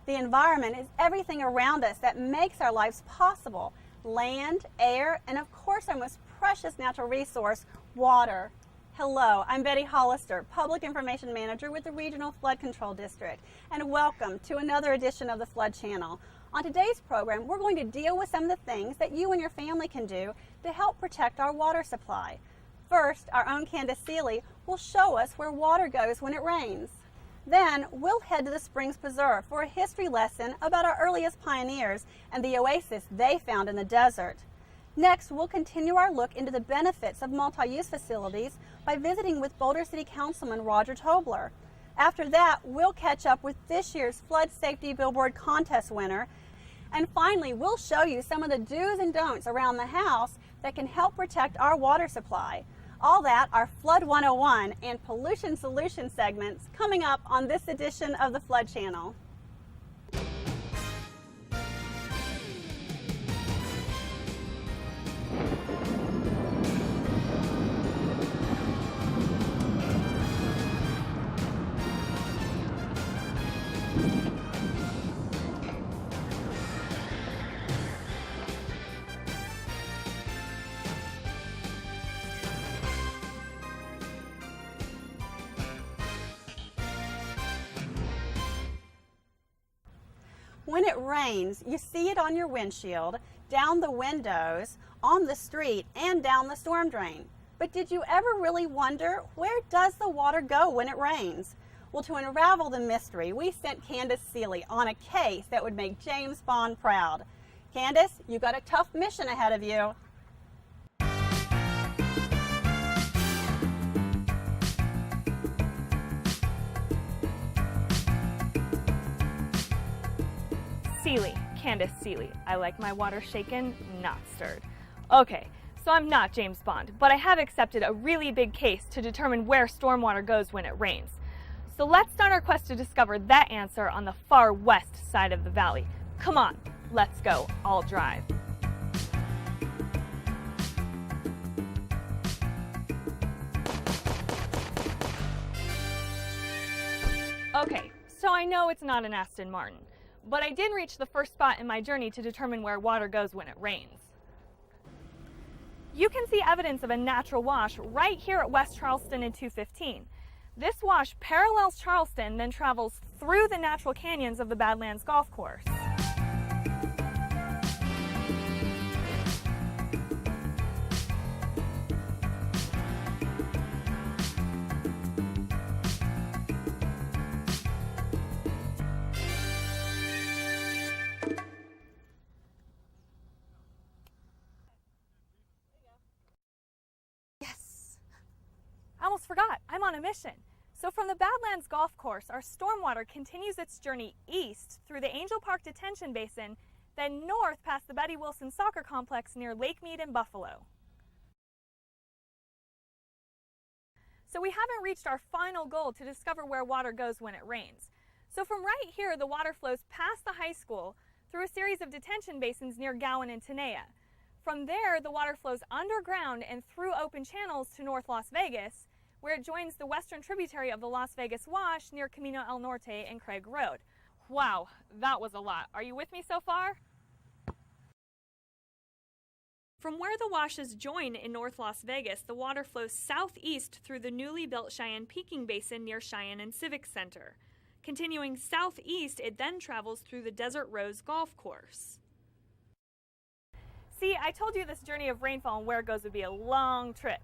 The environment is everything around us that makes our lives possible. Land, air, and of course our most precious natural resource, water. Hello, I'm Betty Hollister, Public Information Manager with the Regional Flood Control District, and welcome to another edition of the Flood Channel. On today's program, we're going to deal with some of the things that you and your family can do to help protect our water supply. First, our own Candace Seeley will show us where water goes when it rains. Then, we'll head to the Springs Preserve for a history lesson about our earliest pioneers and the oasis they found in the desert. Next, we'll continue our look into the benefits of multi-use facilities by visiting with Boulder City Councilman Roger Tobler. After that, we'll catch up with this year's Flood Safety Billboard Contest winner. And finally, we'll show you some of the do's and don'ts around the house that can help protect our water supply. All that are Flood 101 and Pollution Solution segments coming up on this edition of the Flood Channel. When it rains, you see it on your windshield, down the windows, on the street, and down the storm drain. But did you ever really wonder, where does the water go when it rains? Well, to unravel the mystery, we sent Candace Seeley on a case that would make James Bond proud. Candace, you got a tough mission ahead of you. Seeley, Candace Seeley. I like my water shaken, not stirred. Okay, so I'm not James Bond, but I have accepted a really big case to determine where stormwater goes when it rains. So let's start our quest to discover that answer on the far west side of the valley. Come on, let's go. I'll drive. Okay, so I know it's not an Aston Martin, but I did reach the first spot in my journey to determine where water goes when it rains. You can see evidence of a natural wash right here at West Charleston and 215. This wash parallels Charleston, then travels through the natural canyons of the Badlands Golf Course. I almost forgot, I'm on a mission. So from the Badlands Golf Course, our stormwater continues its journey east through the Angel Park Detention Basin, then north past the Betty Wilson Soccer Complex near Lake Mead and Buffalo. So we haven't reached our final goal to discover where water goes when it rains. So from right here, the water flows past the high school through a series of detention basins near Gowan and Tenaya. From there, the water flows underground and through open channels to North Las Vegas, where it joins the western tributary of the Las Vegas Wash near Camino El Norte and Craig Road. Wow, that was a lot. Are you with me so far? From where the washes join in North Las Vegas, the water flows southeast through the newly built Cheyenne Peaking Basin near Cheyenne and Civic Center. Continuing southeast, it then travels through the Desert Rose Golf Course. See, I told you this journey of rainfall and where it goes would be a long trip.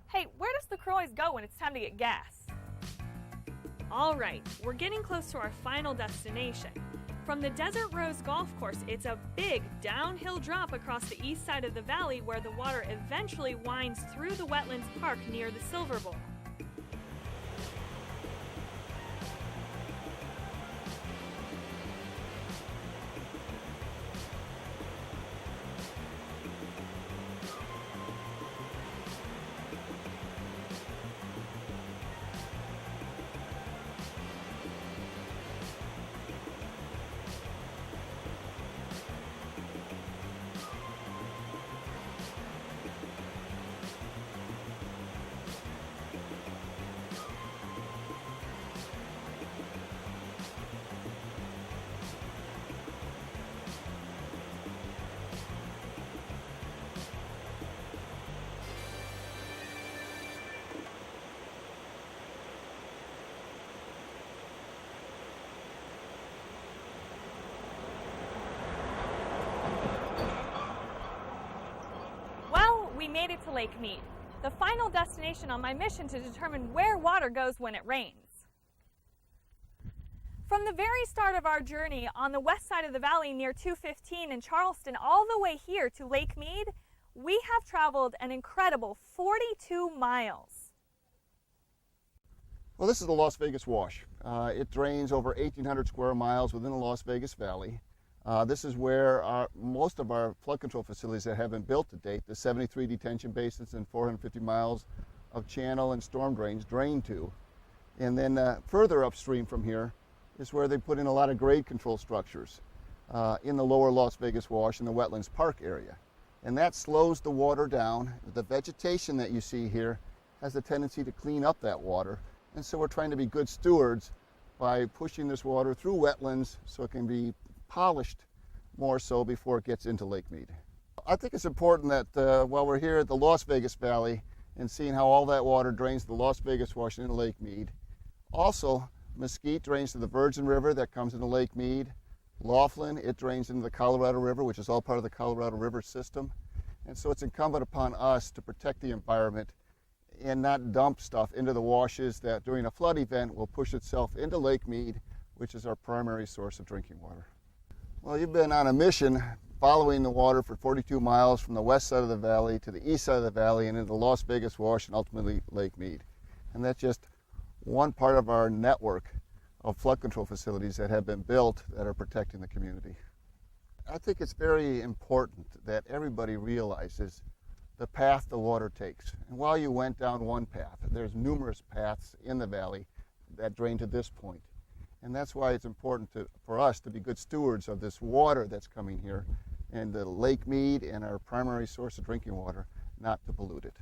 Hey, where does the crew always go when it's time to get gas? All right, we're getting close to our final destination. From the Desert Rose Golf Course, it's a big downhill drop across the east side of the valley where the water eventually winds through the Wetlands Park near the Silver Bowl. made it to Lake Mead, the final destination on my mission to determine where water goes when it rains. From the very start of our journey on the west side of the valley near 215 in Charleston all the way here to Lake Mead, we have traveled an incredible 42 miles. Well, this is the Las Vegas Wash. It drains over 1,800 square miles within the Las Vegas Valley. This is where most of our flood control facilities that have been built to date, the 73 detention basins and 450 miles of channel and storm drains, drain to. And then further upstream from here is where they put in a lot of grade control structures in the lower Las Vegas Wash in the Wetlands Park area. And that slows the water down. The vegetation that you see here has a tendency to clean up that water. And so we're trying to be good stewards by pushing this water through wetlands so it can be polished more so before it gets into Lake Mead. I think it's important that while we're here at the Las Vegas Valley and seeing how all that water drains the Las Vegas Wash into Lake Mead, also Mesquite drains to the Virgin River that comes into Lake Mead. Laughlin, it drains into the Colorado River, which is all part of the Colorado River system. And so it's incumbent upon us to protect the environment and not dump stuff into the washes that during a flood event will push itself into Lake Mead, which is our primary source of drinking water. Well, you've been on a mission following the water for 42 miles from the west side of the valley to the east side of the valley and into the Las Vegas Wash and ultimately Lake Mead. And that's just one part of our network of flood control facilities that have been built that are protecting the community. I think it's very important that everybody realizes the path the water takes. And while you went down one path, there's numerous paths in the valley that drain to this point. And that's why it's important for us to be good stewards of this water that's coming here and the Lake Mead and our primary source of drinking water, not to pollute it.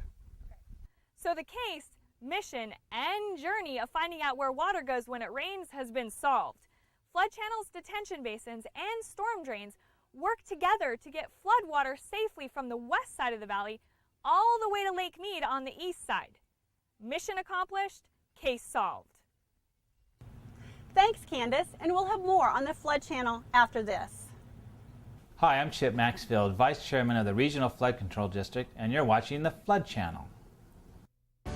So the case, mission, and journey of finding out where water goes when it rains has been solved. Flood channels, detention basins, and storm drains work together to get flood water safely from the west side of the valley all the way to Lake Mead on the east side. Mission accomplished, case solved. Thanks, Candace, and we'll have more on the Flood Channel after this. Hi, I'm Chip Maxfield, Vice Chairman of the Regional Flood Control District, and you're watching the Flood Channel.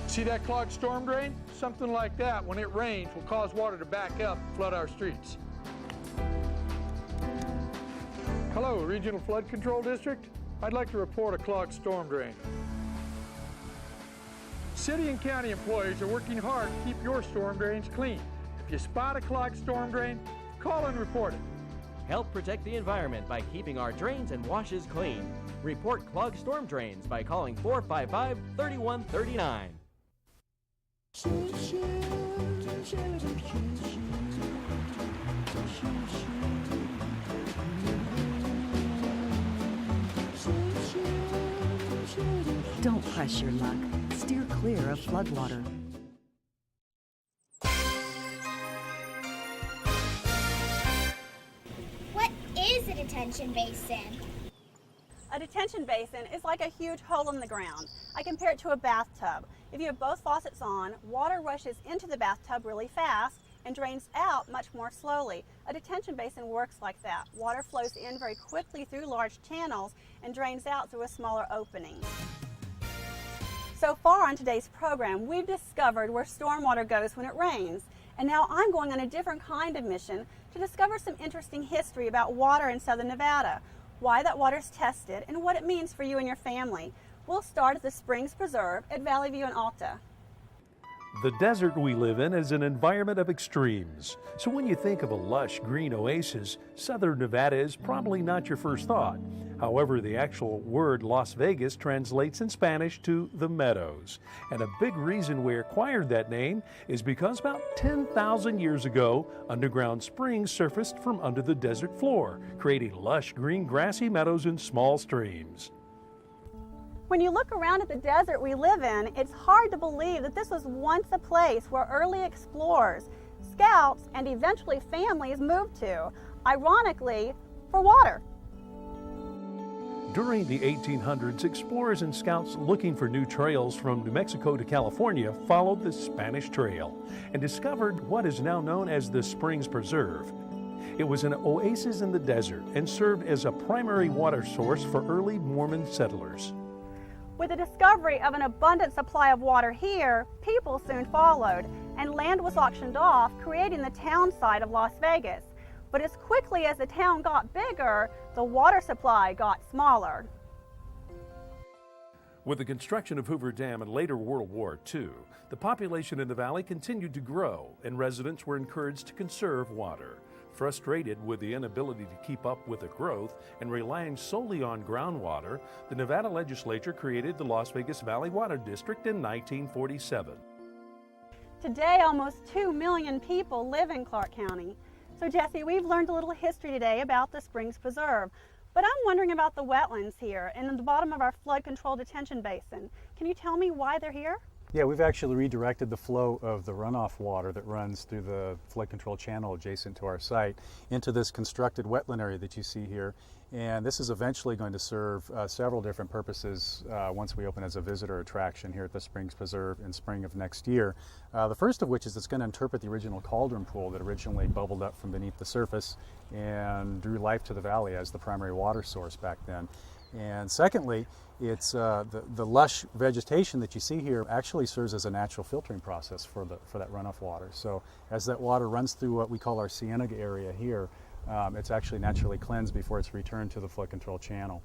See that clogged storm drain? Something like that, when it rains, will cause water to back up and flood our streets. Hello, Regional Flood Control District. I'd like to report a clogged storm drain. City and county employees are working hard to keep your storm drains clean. If you spot a clogged storm drain, call and report it. Help protect the environment by keeping our drains and washes clean. Report clogged storm drains by calling 455-3139. Don't press your luck. Steer clear of floodwater. What is a detention basin? A detention basin is like a huge hole in the ground. I compare it to a bathtub. If you have both faucets on, water rushes into the bathtub really fast and drains out much more slowly. A detention basin works like that. Water flows in very quickly through large channels and drains out through a smaller opening. So far on today's program, we've discovered where stormwater goes when it rains. And now I'm going on a different kind of mission to discover some interesting history about water in southern Nevada, why that water is tested, and what it means for you and your family. We'll start at the Springs Preserve at Valley View in Alta. The desert we live in is an environment of extremes. So when you think of a lush green oasis, southern Nevada is probably not your first thought. However, the actual word Las Vegas translates in Spanish to the meadows. And a big reason we acquired that name is because about 10,000 years ago, underground springs surfaced from under the desert floor, creating lush green grassy meadows and small streams. When you look around at the desert we live in, it's hard to believe that this was once a place where early explorers, scouts, and eventually families moved to, ironically, for water. During the 1800s, explorers and scouts looking for new trails from New Mexico to California followed the Spanish Trail and discovered what is now known as the Springs Preserve. It was an oasis in the desert and served as a primary water source for early Mormon settlers. With the discovery of an abundant supply of water here, people soon followed, and land was auctioned off, creating the town site of Las Vegas. But as quickly as the town got bigger, the water supply got smaller. With the construction of Hoover Dam and later World War II, the population in the valley continued to grow, and residents were encouraged to conserve water. Frustrated with the inability to keep up with the growth and relying solely on groundwater, the Nevada legislature created the Las Vegas Valley Water District in 1947. Today, almost 2 million people live in Clark County. So Jesse, we've learned a little history today about the Springs Preserve, but I'm wondering about the wetlands here and in the bottom of our flood control detention basin. Can you tell me why they're here? Yeah, we've actually redirected the flow of the runoff water that runs through the flood control channel adjacent to our site into this constructed wetland area that you see here. And this is eventually going to serve several different purposes once we open as a visitor attraction here at the Springs Preserve in spring of next year. The first of which is it's going to interpret the original cauldron pool that originally bubbled up from beneath the surface and drew life to the valley as the primary water source back then. And secondly, it's the lush vegetation that you see here actually serves as a natural filtering process for that runoff water. So as that water runs through what we call our Cienega area here, it's actually naturally cleansed before it's returned to the flood control channel.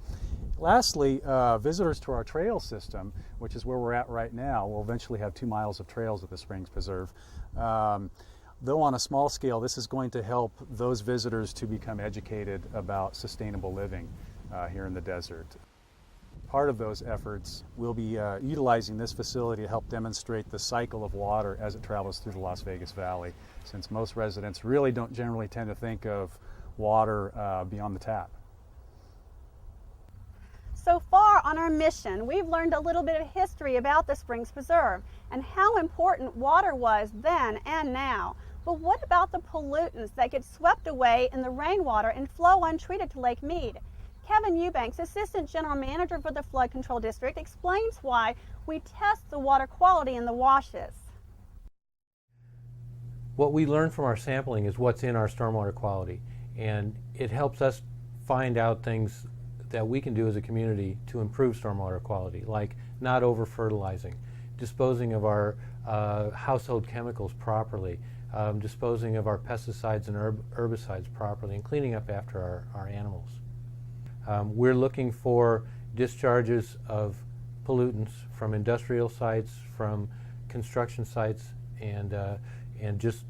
Lastly, visitors to our trail system, which is where we're at right now, will eventually have 2 miles of trails at the Springs Preserve. Though on a small scale, this is going to help those visitors to become educated about sustainable living here in the desert. Part of those efforts will be utilizing this facility to help demonstrate the cycle of water as it travels through the Las Vegas Valley, since most residents really don't generally tend to think of water beyond the tap. So far on our mission, we've learned a little bit of history about the Springs Preserve and how important water was then and now. But what about the pollutants that get swept away in the rainwater and flow untreated to Lake Mead? Kevin Eubanks, Assistant General Manager for the Flood Control District, explains why we test the water quality in the washes. What we learn from our sampling is what's in our stormwater quality, and it helps us find out things that we can do as a community to improve stormwater quality, like not over-fertilizing, disposing of our household chemicals properly, disposing of our pesticides and herbicides properly, and cleaning up after our animals. We're looking for discharges of pollutants from industrial sites, from construction sites, and just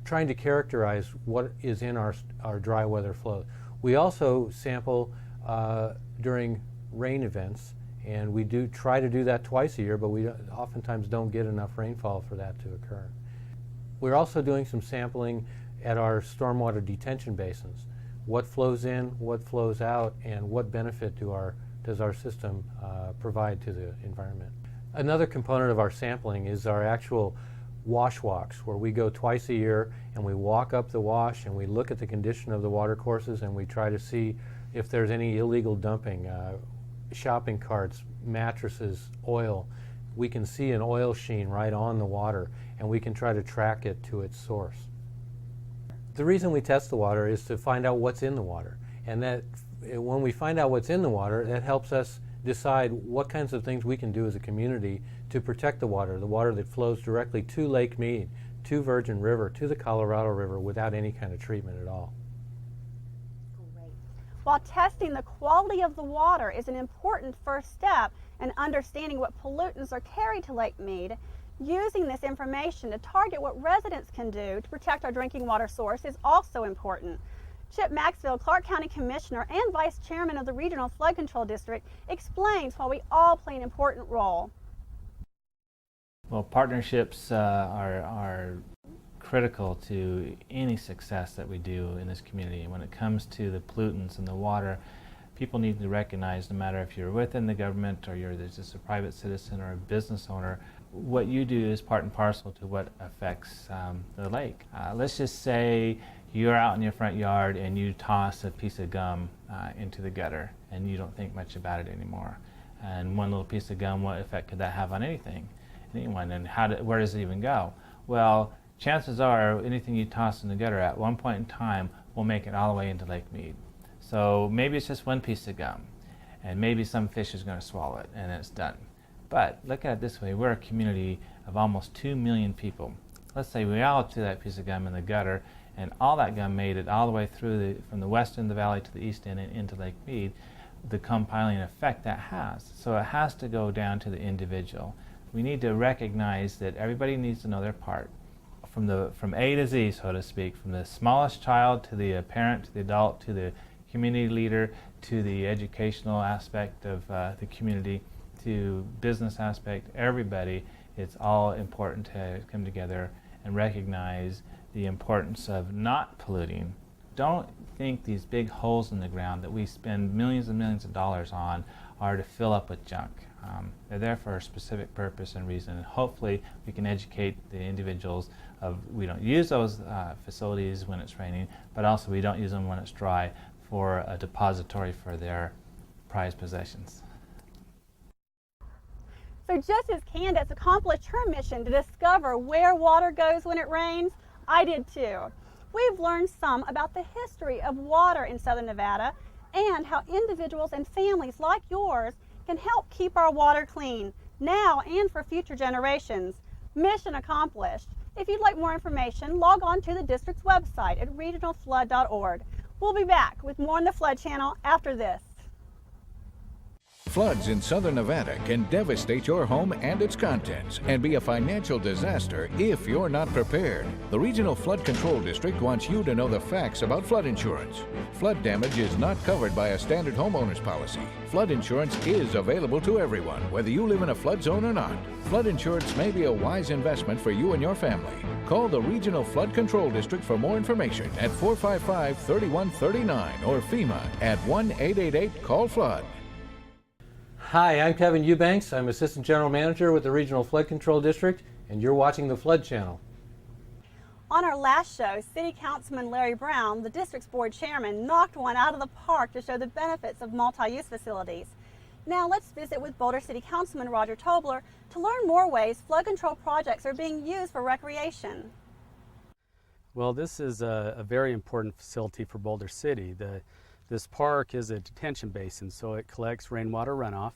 trying to characterize what is in our dry weather flow. We also sample during rain events, and we do try to do that twice a year, but we oftentimes don't get enough rainfall for that to occur. We're also doing some sampling at our stormwater detention basins. What flows in, what flows out, and what benefit does our system provide to the environment. Another component of our sampling is our actual wash walks, where we go twice a year and we walk up the wash and we look at the condition of the water courses and we try to see if there's any illegal dumping, shopping carts, mattresses, oil. We can see an oil sheen right on the water and we can try to track it to its source. The reason we test the water is to find out what's in the water, and that when we find out what's in the water, that helps us decide what kinds of things we can do as a community to protect the water that flows directly to Lake Mead, to Virgin River, to the Colorado River without any kind of treatment at all. Great. While testing the quality of the water is an important first step in understanding what pollutants are carried to Lake Mead, using this information to target what residents can do to protect our drinking water source is also important. Chip Maxfield, Clark County Commissioner and Vice Chairman of the Regional Flood Control District, explains why we all play an important role. Well, partnerships are critical to any success that we do in this community. When it comes to the pollutants in the water, people need to recognize, no matter if you're within the government or you're just a private citizen or a business owner, what you do is part and parcel to what affects the lake. Let's just say you're out in your front yard and you toss a piece of gum into the gutter and you don't think much about it anymore. And one little piece of gum, what effect could that have on anyone? And where does it even go? Well, chances are anything you toss in the gutter at one point in time will make it all the way into Lake Mead. So maybe it's just one piece of gum. and maybe some fish is going to swallow it, and it's done. But look at it this way, we're a community of almost 2 million people. Let's say we all threw that piece of gum in the gutter, and all that gum made it all the way through from the west end of the valley to the east end and into Lake Mead, the compiling effect that has. So it has to go down to the individual. We need to recognize that everybody needs to know their part, from A to Z, so to speak, from the smallest child to the parent, to the adult, to the community leader, to the educational aspect of the community, to business aspect, everybody. It's all important to come together and recognize the importance of not polluting. Don't think these big holes in the ground that we spend millions and millions of dollars on are to fill up with junk. They're there for a specific purpose and reason, and hopefully we can educate the individuals of we don't use those facilities when it's raining, but also we don't use them when it's dry for a depository for their prized possessions. So just as Candace accomplished her mission to discover where water goes when it rains, I did too. We've learned some about the history of water in Southern Nevada and how individuals and families like yours can help keep our water clean now and for future generations. Mission accomplished. If you'd like more information, log on to the district's website at regionalflood.org. We'll be back with more on the Flood Channel after this. Floods in southern Nevada can devastate your home and its contents and be a financial disaster if you're not prepared. The Regional Flood Control District wants you to know the facts about flood insurance. Flood damage is not covered by a standard homeowner's policy. Flood insurance is available to everyone, whether you live in a flood zone or not. Flood insurance may be a wise investment for you and your family. Call the Regional Flood Control District for more information at 455-3139 or FEMA at 1-888-CALL-FLOOD. Hi, I'm Kevin Eubanks. I'm Assistant General Manager with the Regional Flood Control District, and you're watching the Flood Channel. On our last show, City Councilman Larry Brown, the district's board chairman, knocked one out of the park to show the benefits of multi-use facilities. Now let's visit with Boulder City Councilman Roger Tobler to learn more ways flood control projects are being used for recreation. Well, this is a very important facility for Boulder City. This park is a detention basin, so it collects rainwater runoff.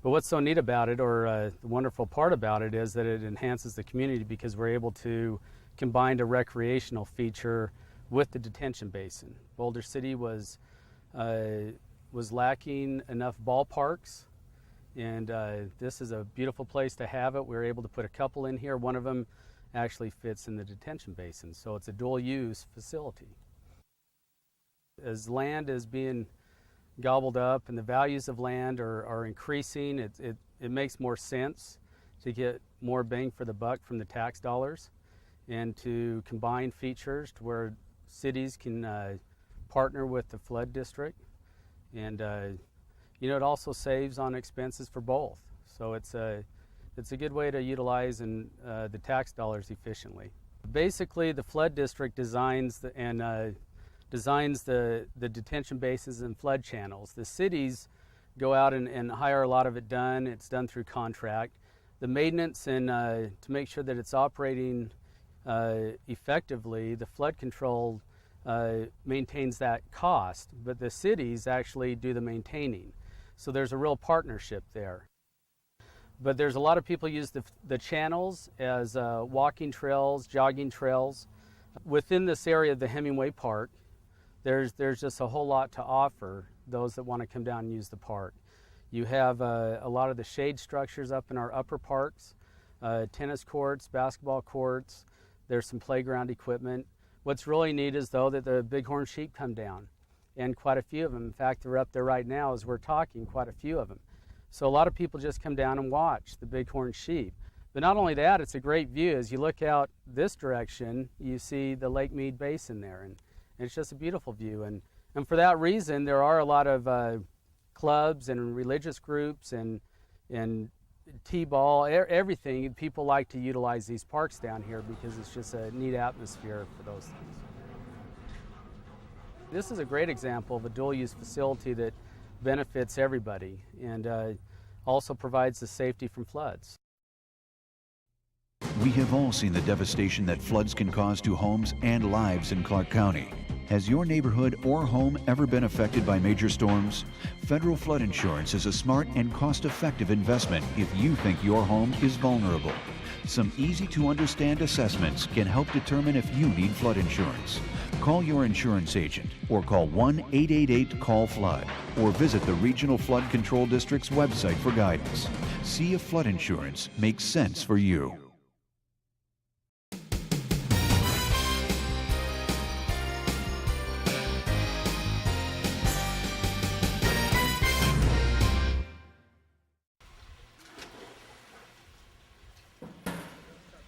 But what's so neat about it, or the wonderful part about it, is that it enhances the community because we're able to combine a recreational feature with the detention basin. Boulder City was lacking enough ballparks, and this is a beautiful place to have it. We were able to put a couple in here. One of them actually fits in the detention basin, so it's a dual-use facility. As land is being gobbled up and the values of land are increasing, it makes more sense to get more bang for the buck from the tax dollars and to combine features to where cities can partner with the flood district. And it also saves on expenses for both. So it's a good way to utilize the tax dollars efficiently. Basically, the flood district designs the detention basins and flood channels. The cities go out and hire a lot of it done. It's done through contract. The maintenance and to make sure that it's operating effectively, the flood control maintains that cost, but the cities actually do the maintaining. So there's a real partnership there. But there's a lot of people use the channels as walking trails, jogging trails. Within this area of the Hemingway Park, there's just a whole lot to offer those that want to come down and use the park. You have a lot of the shade structures up in our upper parks, tennis courts, basketball courts. There's some playground equipment. What's really neat is, though, that the bighorn sheep come down, and quite a few of them. In fact, they're up there right now as we're talking, quite a few of them. So a lot of people just come down and watch the bighorn sheep. But not only that, it's a great view. As you look out this direction, you see the Lake Mead Basin there, and it's just a beautiful view. And for that reason, there are a lot of clubs and religious groups and T-ball, everything. People like to utilize these parks down here because it's just a neat atmosphere for those things. This is a great example of a dual-use facility that benefits everybody and also provides the safety from floods. We have all seen the devastation that floods can cause to homes and lives in Clark County. Has your neighborhood or home ever been affected by major storms? Federal flood insurance is a smart and cost-effective investment if you think your home is vulnerable. Some easy-to-understand assessments can help determine if you need flood insurance. Call your insurance agent or call 1-888-CALL-FLOOD or visit the Regional Flood Control District's website for guidance. See if flood insurance makes sense for you.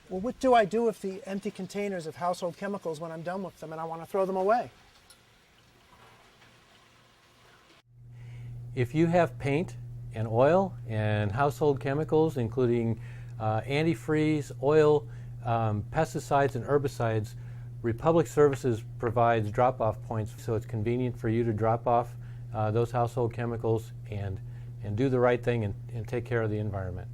Well, what do I do with the empty containers of household chemicals when I'm done with them and I want to throw them away? If you have paint and oil and household chemicals, including antifreeze, oil, pesticides, and herbicides, Republic Services provides drop-off points, so it's convenient for you to drop off those household chemicals and do the right thing and take care of the environment.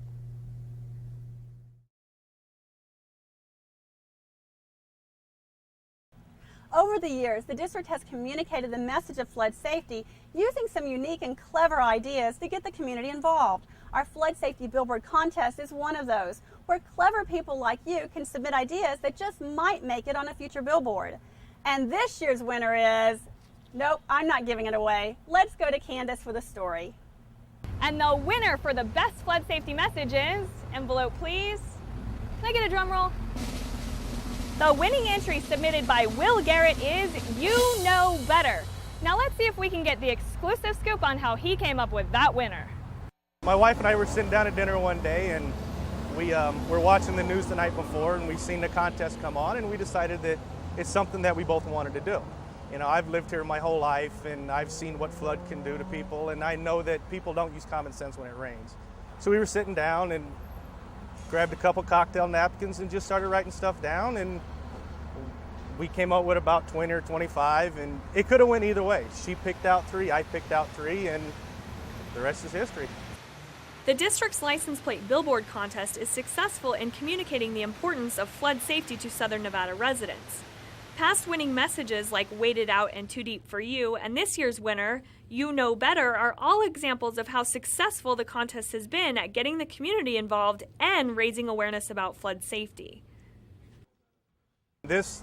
Over the years, the district has communicated the message of flood safety using some unique and clever ideas to get the community involved. Our Flood Safety Billboard Contest is one of those, where clever people like you can submit ideas that just might make it on a future billboard. And this year's winner is... Nope, I'm not giving it away. Let's go to Candace for the story. And the winner for the best flood safety message is... Envelope, please. Can I get a drum roll? The winning entry submitted by Will Garrett is You Know Better. Now let's see if we can get the exclusive scoop on how he came up with that winner. My wife and I were sitting down at dinner one day and we were watching the news the night before and we seen the contest come on and we decided that it's something that we both wanted to do. You know, I've lived here my whole life and I've seen what flood can do to people and I know that people don't use common sense when it rains. So we were sitting down and grabbed a couple cocktail napkins and just started writing stuff down, and we came up with about 20 or 25, and it could have went either way. She picked out 3, I picked out 3, and the rest is history. The district's license plate billboard contest is successful in communicating the importance of flood safety to Southern Nevada residents. Past winning messages like Wait It Out and Too Deep for You, and this year's winner, You Know Better, are all examples of how successful the contest has been at getting the community involved and raising awareness about flood safety. This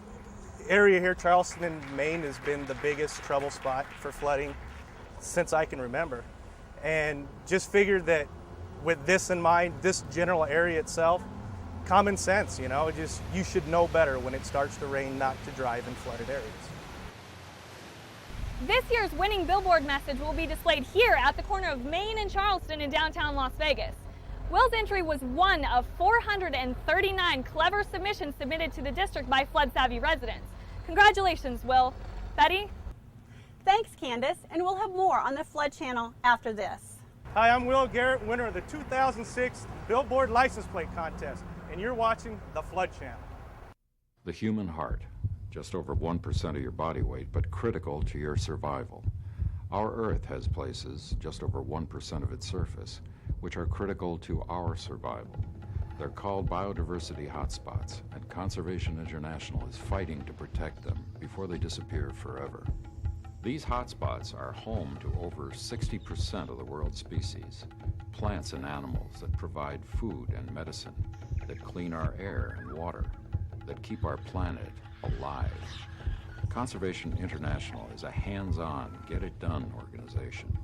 area here, Charleston, Maine, has been the biggest trouble spot for flooding since I can remember. And just figured that with this in mind, this general area itself, common sense, you know, just you should know better when it starts to rain not to drive in flooded areas. This year's winning billboard message will be displayed here at the corner of Main and Charleston in downtown Las Vegas. Will's entry was one of 439 clever submissions submitted to the district by flood-savvy residents. Congratulations, Will. Betty? Thanks, Candace, and we'll have more on the Flood Channel after this. Hi, I'm Will Garrett, winner of the 2006 Billboard License Plate Contest, and you're watching the Flood Channel. The human heart, just over 1% of your body weight, but critical to your survival. Our Earth has places, just over 1% of its surface, which are critical to our survival. They're called biodiversity hotspots, and Conservation International is fighting to protect them before they disappear forever. These hotspots are home to over 60% of the world's species, plants and animals that provide food and medicine, that clean our air and water, that keep our planet alive. Conservation International is a hands-on, get-it-done organization.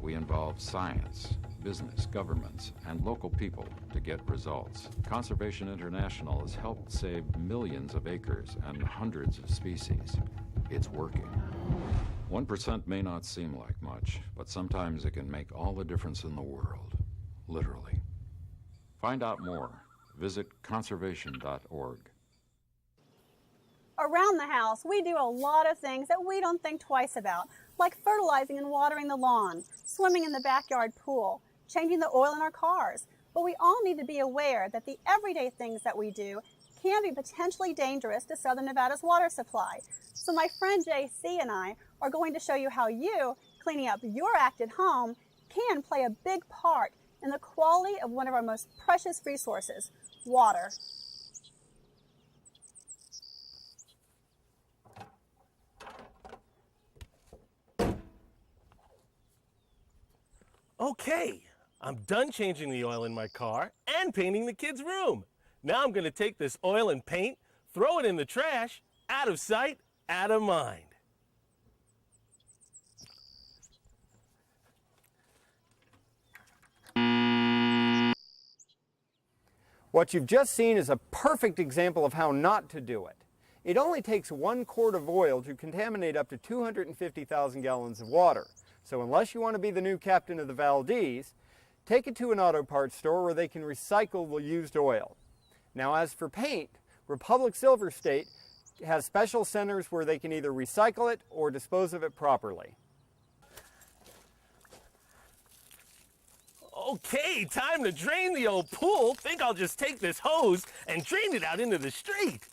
We involve science, business, governments, and local people to get results. Conservation International has helped save millions of acres and hundreds of species. It's working. 1% may not seem like much, but sometimes it can make all the difference in the world, literally. Find out more. Visit conservation.org. Around the house, we do a lot of things that we don't think twice about, like fertilizing and watering the lawn, swimming in the backyard pool, changing the oil in our cars. But we all need to be aware that the everyday things that we do can be potentially dangerous to Southern Nevada's water supply. So my friend JC and I are going to show you how you, cleaning up your act at home, can play a big part in the quality of one of our most precious resources, water. Okay, I'm done changing the oil in my car and painting the kids' room. Now I'm going to take this oil and paint, throw it in the trash, out of sight, out of mind. What you've just seen is a perfect example of how not to do it. It only takes 1 quart of oil to contaminate up to 250,000 gallons of water. So unless you want to be the new captain of the Valdez, take it to an auto parts store where they can recycle the used oil. Now as for paint, Republic Silver State has special centers where they can either recycle it or dispose of it properly. Okay, time to drain the old pool. Think I'll just take this hose and drain it out into the street.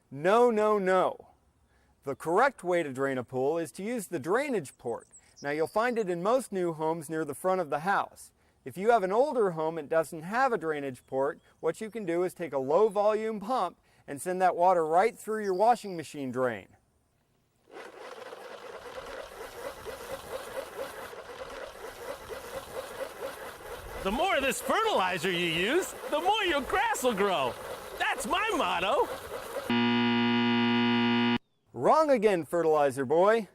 No, no, no. The correct way to drain a pool is to use the drainage port. Now you'll find it in most new homes near the front of the house. If you have an older home and doesn't have a drainage port, what you can do is take a low volume pump and send that water right through your washing machine drain. The more of this fertilizer you use, the more your grass will grow. That's my motto. Wrong again, fertilizer boy.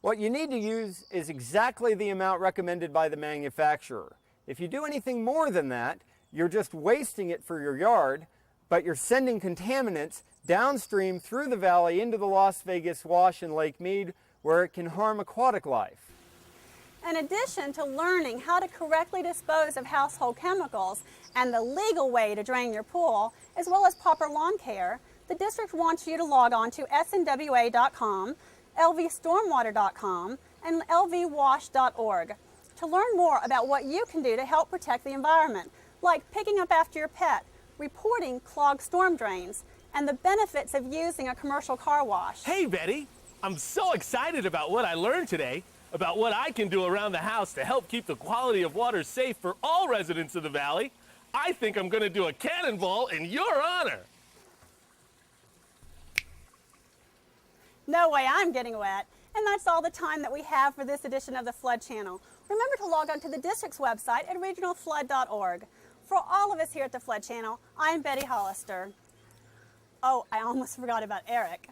What you need to use is exactly the amount recommended by the manufacturer. If you do anything more than that, you're just wasting it for your yard, but you're sending contaminants downstream through the valley into the Las Vegas Wash and Lake Mead, where it can harm aquatic life. In addition to learning how to correctly dispose of household chemicals and the legal way to drain your pool, as well as proper lawn care, the district wants you to log on to snwa.com, lvstormwater.com, and lvwash.org to learn more about what you can do to help protect the environment, like picking up after your pet, reporting clogged storm drains, and the benefits of using a commercial car wash. Hey, Betty, I'm so excited about what I learned today, about what I can do around the house to help keep the quality of water safe for all residents of the valley. I think I'm going to do a cannonball in your honor. No way I'm getting wet. And that's all the time that we have for this edition of the Flood Channel. Remember to log on to the district's website at regionalflood.org. For all of us here at the Flood Channel, I'm Betty Hollister. Oh, I almost forgot about Eric.